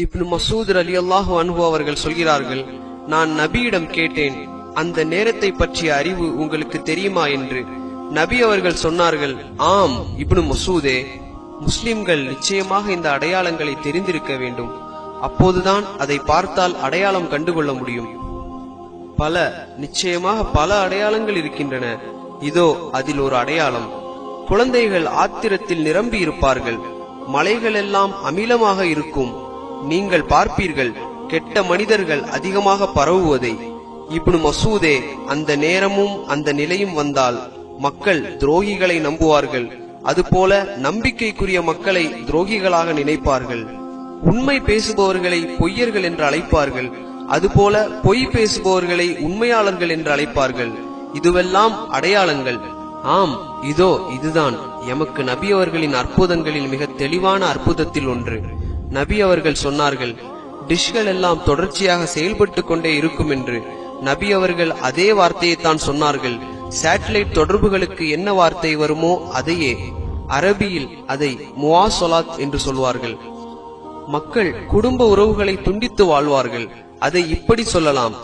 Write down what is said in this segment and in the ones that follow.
இப்னு மசூத் ரலியல்லாஹு அன்ஹு அவர்கள் சொல்கிறார்கள், நான் நபியிடம் கேட்டேன், அந்த நேரத்தை பற்றிய அறிவு உங்களுக்கு தெரியுமா என்று. நபி அவர்கள் சொன்னார்கள், ஆம் இப்னு மசூதே, முஸ்லிம்கள் நிச்சயமாக இந்த அடையாளங்களை தெரிந்திருக்க வேண்டும். அப்போதுதான் அதை பார்த்தால் அடையாளம் கண்டுகொள்ள முடியும். நிச்சயமாக பல அடையாளங்கள் இருக்கின்றன. இதோ அதில் ஒரு அடையாளம். குழந்தைகள் ஆத்திரத்தில் நிரம்பி இருப்பார்கள். மலைகள் எல்லாம் அமிலமாக இருக்கும். நீங்கள் பார்ப்பீர்கள் கெட்ட மனிதர்கள் அதிகமாக பரவுவதை. இப்னு மசூதே, அந்த நேரமும் அந்த நிலையும் வந்தால் மக்கள் துரோகிகளை நம்புவார்கள். அதுபோல நம்பிக்கைக்குரிய மக்களை துரோகிகளாக நினைப்பார்கள். உண்மை பேசுபவர்களை பொய்யர்கள் என்று அழைப்பார்கள். அதுபோல பொய் பேசுபவர்களை உண்மையாளர்கள் என்று அழைப்பார்கள். இதுவெல்லாம் அடையாளங்கள். ஆம், இதோ இதுதான் எமக்கு நபி அவர்களின் அற்புதங்களில் மிக தெளிவான அற்புதத்தில் ஒன்று. நபி அவர்கள் சொன்னார்கள், டிஷ்கள் எல்லாம் தொடர்ச்சியாக செயல்பட்டு கொண்டே இருக்கும் என்று. நபி அவர்கள் அதே வார்த்தையை தான் சொன்னார்கள். சேட்டலைட் தொடர்புகளுக்கு என்ன வார்த்தை வருமோ அதையே, அரபியில் அதை முவாசலாத் என்று சொல்வார்கள். மக்கள் குடும்ப உறவுகளை துண்டித்து வாழ்வார்கள். அதை இப்படி சொல்லலாம்,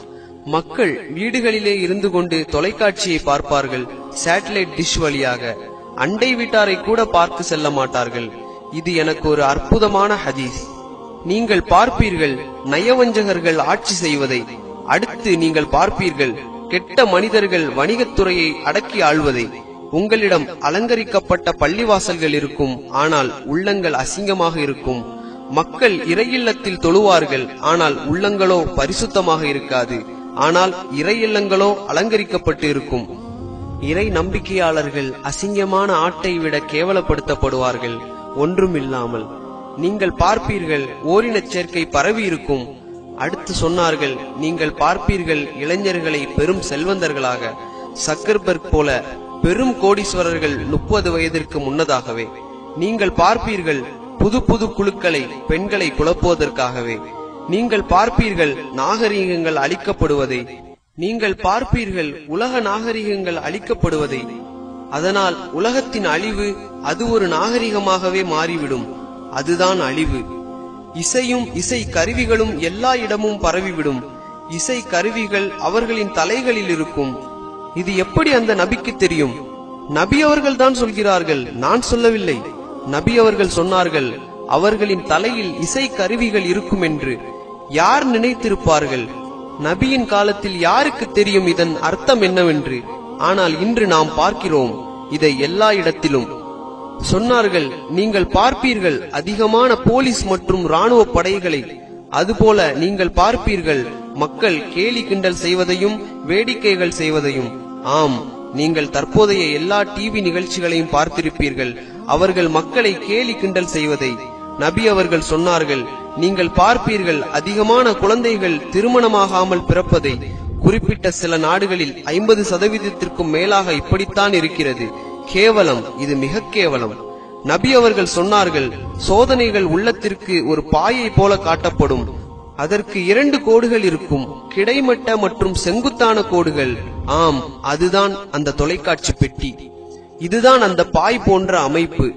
மக்கள் வீடுகளிலே இருந்து கொண்டு தொலைக்காட்சியை பார்ப்பார்கள். சேட்டலைட் டிஷ் வழியாக அண்டை வீட்டாரை கூட பார்த்து செல்ல மாட்டார்கள். இது எனக்கு ஒரு அற்புதமான ஹதீஸ். நீங்கள் பார்ப்பீர்கள் நயவஞ்சகர்கள் ஆட்சி செய்வதை. அடுத்து நீங்கள் பார்ப்பீர்கள் கெட்ட மனிதர்கள் வணிகத்துறையை அடக்கி ஆள்வதை. உங்களிடம் அலங்கரிக்கப்பட்ட பள்ளிவாசல்கள் இருக்கும், ஆனால் உள்ளங்கள் அசிங்கமாக இருக்கும். மக்கள் இறையில்லத்தில் தொழுவார்கள், ஆனால் உள்ளங்களோ பரிசுத்தமாக இருக்காது. ஆனால் இறையில்லங்களோ அலங்கரிக்கப்பட்டு இருக்கும். இறை நம்பிக்கையாளர்கள் அசிங்கமான ஆட்டை விட கேவலப்படுத்தப்படுவார்கள், ஒன்றுமில்லாமல். நீங்கள் பார்ப்பீர்கள் ஓரினச் சேர்க்கை பரவி இருக்கும். அடுத்து சொன்னார்கள், நீங்கள் பார்ப்பீர்கள் இளைஞர்களை பெரும் செல்வந்தர்களாக. சக்கர்பர்க் போல பெரும் கோடீஸ்வரர்கள் 30 வயதிற்கு முன்னதாகவே. நீங்கள் பார்ப்பீர்கள் புது புது குழுக்களை, பெண்களை குழப்புவதற்காகவே. நீங்கள் பார்ப்பீர்கள் நாகரிகங்கள் அழிக்கப்படுவதை. நீங்கள் பார்ப்பீர்கள் உலக நாகரிகங்கள் அழிக்கப்படுவதை. அதனால் உலகத்தின் அழிவு அது ஒரு நாகரிகமாகவே மாறிவிடும். அதுதான் அழிவு. இசையும் இசை கருவிகளும் எல்லா இடமும் பரவிவிடும். இசை கருவிகள் அவர்களின் தலைகளில் இருக்கும். இது எப்படி அந்த நபிக்கு தெரியும்? நபி அவர்கள் தான் சொல்கிறார்கள், நான் சொல்லவில்லை. நபி அவர்கள் சொன்னார்கள், அவர்களின் தலையில் இசை கருவிகள் இருக்கும் என்று. யார் நினைத்திருப்பார்கள்? நபியின் காலத்தில் யாருக்கு தெரியும் இதன் அர்த்தம் என்னவென்று? ஆனால் இன்று நாம் பார்க்கிறோம் இதை எல்லா இடத்திலும். சொன்னார்கள், நீங்கள் பார்ப்பீர்கள் அதிகமான போலீஸ் மற்றும் ராணுவ படைகளை. அதுபோல நீங்கள் பார்ப்பீர்கள் மக்கள் கேலி கிண்டல் செய்வதையும் வேடிக்கைகள் செய்வதையும். ஆம், நீங்கள் தற்போதைய எல்லா டிவி நிகழ்ச்சிகளையும் பார்த்திருப்பீர்கள், அவர்கள் மக்களை கேலி கிண்டல் செய்வதை. நபி அவர்கள் சொன்னார்கள், நீங்கள் பார்ப்பீர்கள் அதிகமான குழந்தைகள் திருமணமாகாமல் பிறப்பதை. குறிப்பிட்ட சில நாடுகளில் 50% மேலாக இப்படித்தான் இருக்கிறது. கேவலம், இது மிக கேவலம். நபி அவர்கள் சொன்னார்கள், சோதனைகள் உள்ளத்திற்கு ஒரு பாயை போல காட்டப்படும். அதற்கு 2 கோடுகள் இருக்கும், கிடைமட்ட மற்றும் செங்குத்தான கோடுகள். ஆம், அதுதான் அந்த தொலைக்காட்சி பெட்டி. இதுதான் அந்த பாய் போன்ற அமைப்பு.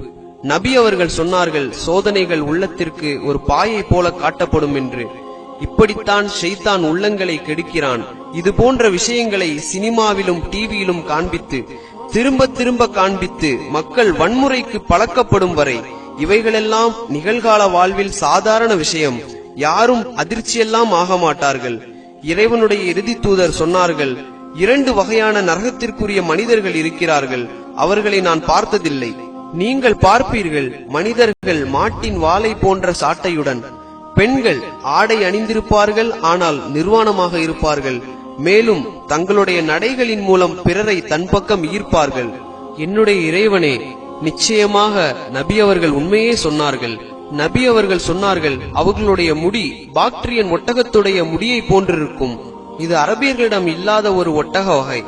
நபி அவர்கள் சொன்னார்கள், சோதனைகள் உள்ளத்திற்கு ஒரு பாயை போல காட்டப்படும் என்று. இப்படித்தான் ஷைத்தான் உள்ளங்களை கெடுக்கிறான். இது போன்ற விஷயங்களை சினிமாவிலும் டிவியிலும் காண்பித்து திரும்ப திரும்ப காண்பித்து மக்கள் வன்முறைக்கு பழக்கப்படும் வரை இவைகளெல்லாம் நிகழ்கால வாழ்வில் சாதாரண விஷயம். யாரும் அதிர்ச்சியெல்லாம் ஆக மாட்டார்கள். இறைவனுடைய இறுதி தூதர் சொன்னார்கள், 2 வகையான நரகத்திற்குரிய மனிதர்கள் இருக்கிறார்கள், அவர்களை நான் பார்த்ததில்லை. நீங்கள் பார்ப்பீர்கள் மனிதர்கள் மாட்டின் வாளை போன்ற சாட்டையுடன். பெண்கள் ஆடை அணிந்திருப்பார்கள், ஆனால் நிர்வாணமாக இருப்பார்கள். மேலும் தங்களுடைய நடைகளின் மூலம் பிறரை தன் பக்கம் ஈர்ப்பார்கள். என்னுடைய இறைவனே, நிச்சயமாக நபி அவர்கள் உண்மையே சொன்னார்கள். நபி அவர்கள் சொன்னார்கள், அவர்களுடைய முடி பாக்டீரியன் ஒட்டகத்துடைய முடியை போன்றிருக்கும். இது அரபியர்களிடம் இல்லாத ஒரு ஒட்டக வகை.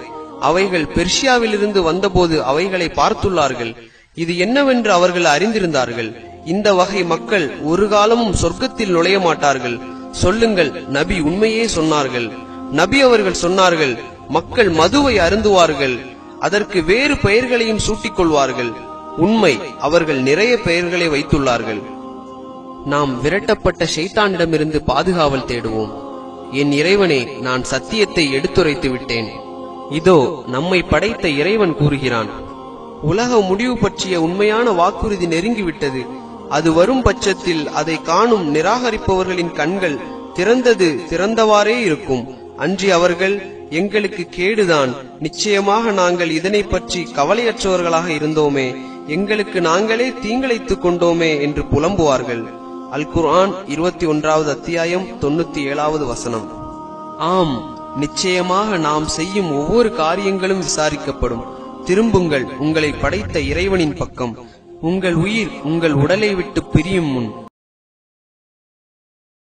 அவைகள் பெர்ஷியாவிலிருந்து வந்தபோது அவைகளை பார்த்துள்ளார்கள். இது என்னவென்று அவர்கள் அறிந்திருந்தார்கள். இந்த வகை மக்கள் ஒரு காலமும் சொர்க்கத்தில் நுழைய மாட்டார்கள். சொல்லுங்கள், நபி உண்மையே சொன்னார்கள். நபி அவர்கள் சொன்னார்கள், மக்கள் மதுவை அருந்துவார்கள், அதற்கு வேறு பெயர்களையும் சூட்டிக் கொள்வார்கள். உண்மை, அவர்கள் நிறைய பெயர்களை வைத்துள்ளார்கள். நாம் விரட்டப்பட்ட ஷைத்தானிடமிருந்து பாதுகாவல் தேடுவோம். என் இறைவனே, நான் சத்தியத்தை எடுத்துரைத்து விட்டேன். இதோ நம்மை படைத்த இறைவன் கூறுகிறான், உலக முடிவு பற்றிய உண்மையான வாக்குறுதி நெருங்கிவிட்டது. அது வரும் பட்சத்தில் அதை காணும் நிராகரிப்பவர்களின் கண்கள் திறந்தவாறே இருக்கும். அன்றி அவர்கள், எங்களுக்கு கேடுதான், நிச்சயமாக நாங்கள் இதனை பற்றி கவலையற்றவர்களாக இருந்தோமே, எங்களுக்கு நாங்களே தீங்கிழைத்துக் கொண்டோமே என்று புலம்புவார்கள். அல் குர்ஆன் 21வது அத்தியாயம் 97வது வசனம். ஆம், நிச்சயமாக நாம் செய்யும் ஒவ்வொரு காரியங்களும் விசாரிக்கப்படும். திரும்புங்கள் உங்களை படைத்த இறைவனின் பக்கம். உங்கள் உயிர் உங்கள் உடலை விட்டு பிரியும் முன்